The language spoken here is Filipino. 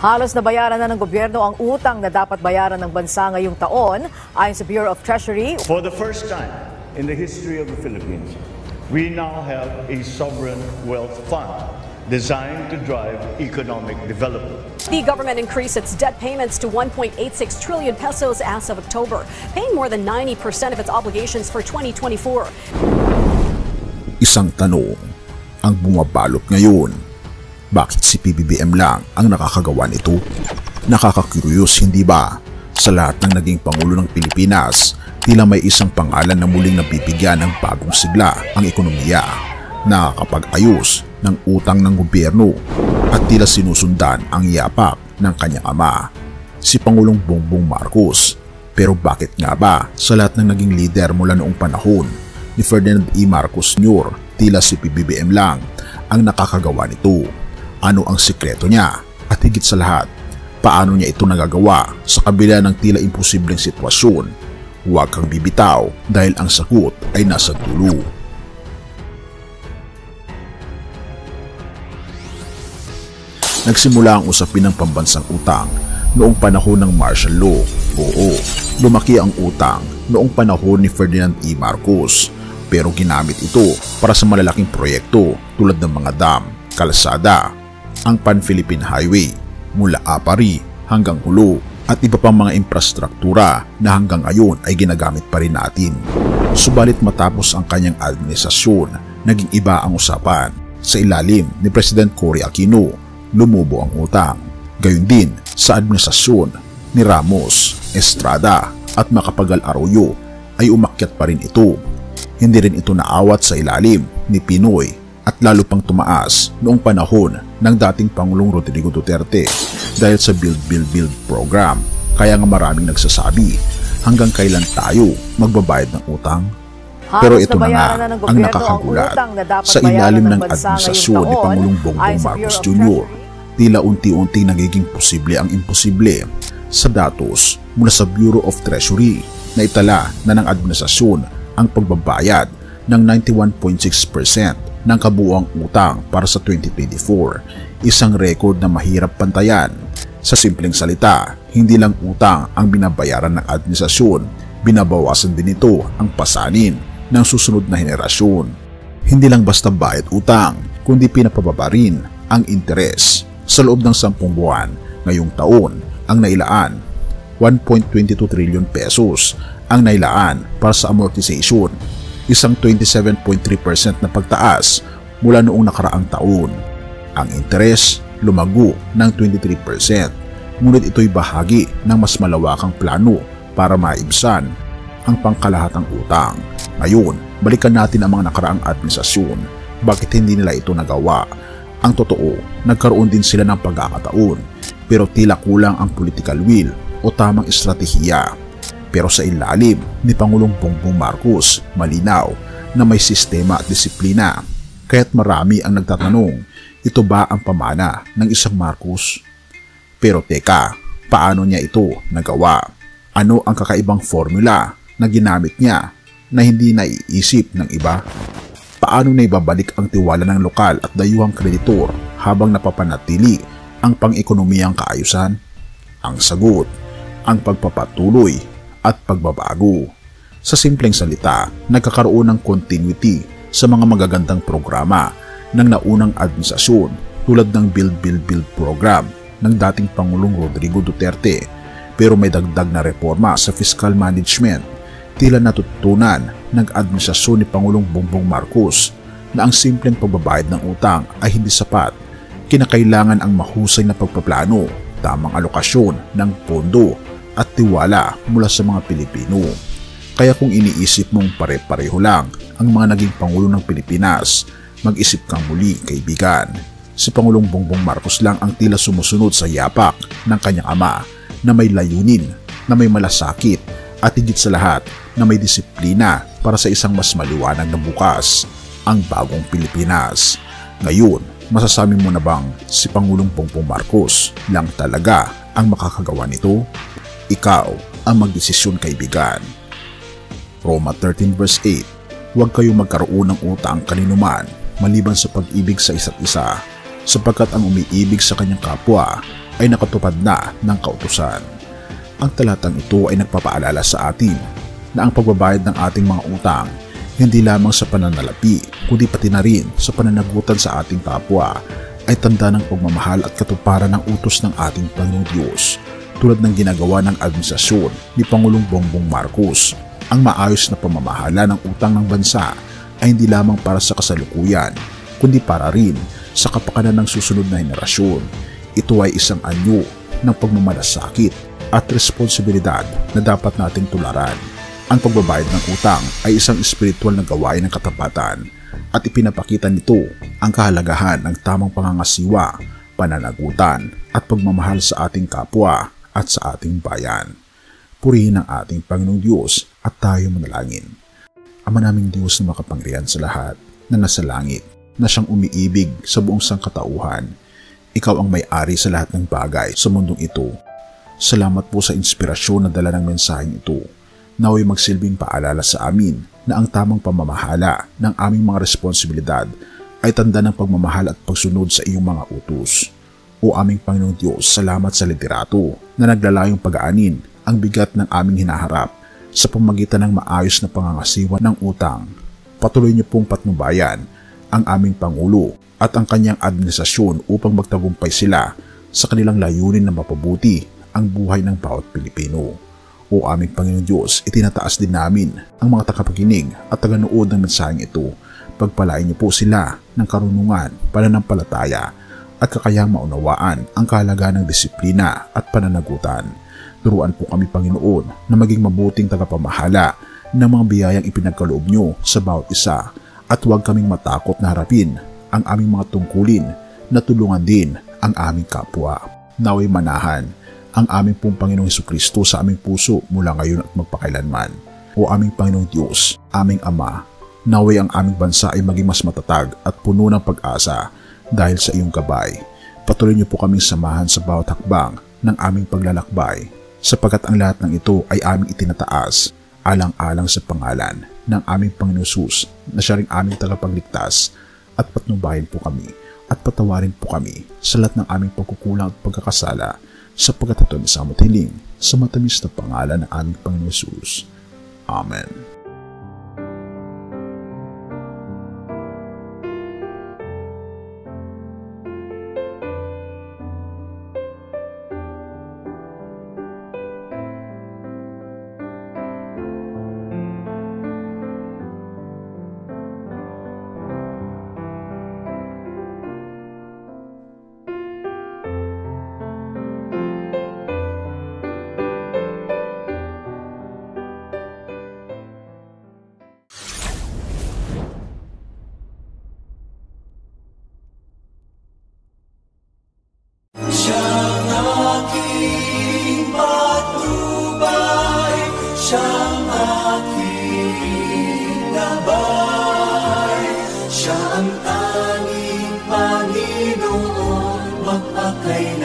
Halos nabayaran na ng gobyerno ang utang na dapat bayaran ng bansa ngayong taon, ayon sa Bureau of Treasury. For the first time in the history of the Philippines, we now have a sovereign wealth fund designed to drive economic development. The government increased its debt payments to 1.86 trillion pesos as of October, paying more than 90% of its obligations for 2024. Isang tanong ang bumabalot ngayon. Bakit si PBBM lang ang nakakagawa nito? Nakaka-curious, hindi ba? Sa lahat ng naging Pangulo ng Pilipinas, tila may isang pangalan na muling nabibigyan ng bagong sigla ang ekonomiya. Nakakapag-ayos ng utang ng gobyerno at tila sinusundan ang yapak ng kanyang ama, si Pangulong Bongbong Marcos. Pero bakit nga ba sa lahat ng naging lider mula noong panahon ni Ferdinand E. Marcos Sr., tila si PBBM lang ang nakakagawa nito? Ano ang sikreto niya? At higit sa lahat, paano niya ito nagagawa sa kabila ng tila imposibleng sitwasyon? Huwag kang bibitaw dahil ang sagot ay nasa dulo. Nagsimula ang usapin ng pambansang utang noong panahon ng martial law. Oo, lumaki ang utang noong panahon ni Ferdinand E. Marcos, pero ginamit ito para sa malalaking proyekto tulad ng mga dam, kalsada, ang Pan-Philippine Highway mula Apari hanggang Hulo at iba pang mga infrastruktura na hanggang ngayon ay ginagamit pa rin natin. Subalit matapos ang kanyang administrasyon, naging iba ang usapan. Sa ilalim ni President Cory Aquino, lumubo ang utang. Gayon din sa administrasyon ni Ramos, Estrada at Macapagal Arroyo ay umakyat pa rin ito. Hindi rin ito naawat sa ilalim ni Pinoy at lalo pang tumaas noong panahon ng dating Pangulong Rodrigo Duterte dahil sa Build program. Kaya nga maraming nagsasabi, hanggang kailan tayo magbabayad ng utang? Pero ito na nga ang nakakagulat. Sa ilalim ng administrasyon ni Pangulong Bongbong Marcos Jr., tila unti-unti nagiging posible ang imposible. Sa datos mula sa Bureau of Treasury na itala na ng administrasyon ang pagbabayad ng 91.6% ng kabuuang utang para sa 2024, isang record na mahirap pantayan. Sa simpleng salita, hindi lang utang ang binabayaran ng administrasyon, binabawasan din ito ang pasanin ng susunod na henerasyon. Hindi lang basta bayad utang, kundi pinapababa rin ang interes. Sa loob ng 10 buwan, ngayong taon, ang nailaan, 1.22 trillion pesos ang nailaan para sa amortization, isang 27.3% na pagtaas mula noong nakaraang taon. Ang interes lumago ng 23%, ngunit ito'y bahagi ng mas malawakang plano para maibsan ang pangkalahatang utang. Ngayon, balikan natin ang mga nakaraang administrasyon. Bakit hindi nila ito nagawa? Ang totoo, nagkaroon din sila ng pagkakataon, pero tila kulang ang political will o tamang estratehiya. Pero sa ilalim ni Pangulong Bongbong Marcos, malinaw na may sistema at disiplina. Kaya't marami ang nagtatanong, ito ba ang pamana ng isang Marcos? Pero teka, paano niya ito nagawa? Ano ang kakaibang formula na ginamit niya na hindi naiisip ng iba? Paano na ibabalik ang tiwala ng lokal at dayuhang kreditor habang napapanatili ang pang-ekonomiyang kaayusan? Ang sagot, ang pagpapatuloy at pagbabago. Sa simpleng salita, nagkakaroon ng continuity sa mga magagandang programa ng naunang administrasyon tulad ng Build program ng dating Pangulong Rodrigo Duterte, pero may dagdag na reforma sa fiscal management. Tila natutunan ng administrasyon ni Pangulong Bongbong Marcos na ang simpleng pagbabayad ng utang ay hindi sapat. Kinakailangan ang mahusay na pagpaplano, tamang alokasyon ng pondo at tiwala mula sa mga Pilipino. Kaya kung iniisip mong pare-pareho lang ang mga naging Pangulo ng Pilipinas, mag-isip kang muli, kaibigan. Si Pangulong Bongbong Marcos lang ang tila sumusunod sa yapak ng kanyang ama na may layunin, na may malasakit at higit sa lahat na may disiplina para sa isang mas maliwanag na bukas, ang bagong Pilipinas. Ngayon, masasabi mo na bang si Pangulong Bongbong Marcos lang talaga ang makakagawa nito? Ikaw ang magdesisyon, kaibigan. Roma 13 verse 8, huwag kayong magkaroon ng utang kaninuman maliban sa pag-ibig sa isa't isa, sapagkat ang umiibig sa kanyang kapwa ay nakatupad na ng kautusan. Ang talatang ito ay nagpapaalala sa atin na ang pagbabayad ng ating mga utang hindi lamang sa pananalapi kundi pati na rin sa pananagutan sa ating kapwa ay tanda ng pagmamahal at katuparan ng utos ng ating Panginoong Diyos, tulad ng ginagawa ng administrasyon ni Pangulong Bongbong Marcos. Ang maayos na pamamahala ng utang ng bansa ay hindi lamang para sa kasalukuyan kundi para rin sa kapakanan ng susunod na henerasyon. Ito ay isang anyo ng pagmamalasakit at responsibilidad na dapat nating tularan. Ang pagbabayad ng utang ay isang espiritual na gawain ng katapatan at ipinapakita nito ang kahalagahan ng tamang pangangasiwa, pananagutan at pagmamahal sa ating kapwa at sa ating bayan. Purihin ang ating Panginoong Diyos at tayo manalangin. Ama naming Diyos na makapangyarihan sa lahat, na nasa langit, na siyang umiibig sa buong sangkatauhan. Ikaw ang may-ari sa lahat ng bagay sa mundong ito. Salamat po sa inspirasyon na dala ng mensaheng ito. Nawa'y magsilbing paalala sa amin na ang tamang pamamahala ng aming mga responsibilidad ay tanda ng pagmamahal at pagsunod sa iyong mga utos. O aming Panginoong Diyos, salamat sa liderato na naglalayong pag-aanin ang bigat ng aming hinaharap sa pamamagitan ng maayos na pangangasiwa ng utang. Patuloy niyo pong patnubayan ang aming Pangulo at ang kanyang administrasyon upang magtagumpay sila sa kanilang layunin na mapabuti ang buhay ng bawat Pilipino. O aming Panginoong Diyos, itinataas din namin ang mga tagapakinig at taganood ng mensaheng ito. Pagpalain niyo po sila ng karunungan, pananampalataya at kakayahang maunawaan ang kahalagaan ng disiplina at pananagutan. Turuan po kami, Panginoon, na maging mabuting tagapamahala ng mga biyayang ipinagkaloob niyo sa bawat isa at huwag kaming matakot na harapin ang aming mga tungkulin na tulungan din ang aming kapwa. Nawa'y manahan ang aming pong Panginoong Hesukristo sa aming puso mula ngayon at magpakailanman. O aming Panginoong Diyos, aming Ama, nawa'y ang aming bansa ay maging mas matatag at puno ng pag-asa dahil sa iyong gabay. Patuloy niyo po kaming samahan sa bawat hakbang ng aming paglalakbay, sapagkat ang lahat ng ito ay aming itinataas alang-alang sa pangalan ng aming Panginoong Hesus na siya ring aming tagapagligtas, at patnubayan po kami at patawarin po kami sa lahat ng aming pagkukulang at pagkakasala, sapagkat ito ang samot hiling sa matamis na pangalan ng aming Panginoong Hesus. Amen. Siyang aking gabay, siya ang tanging Panginoon, magpakailanman.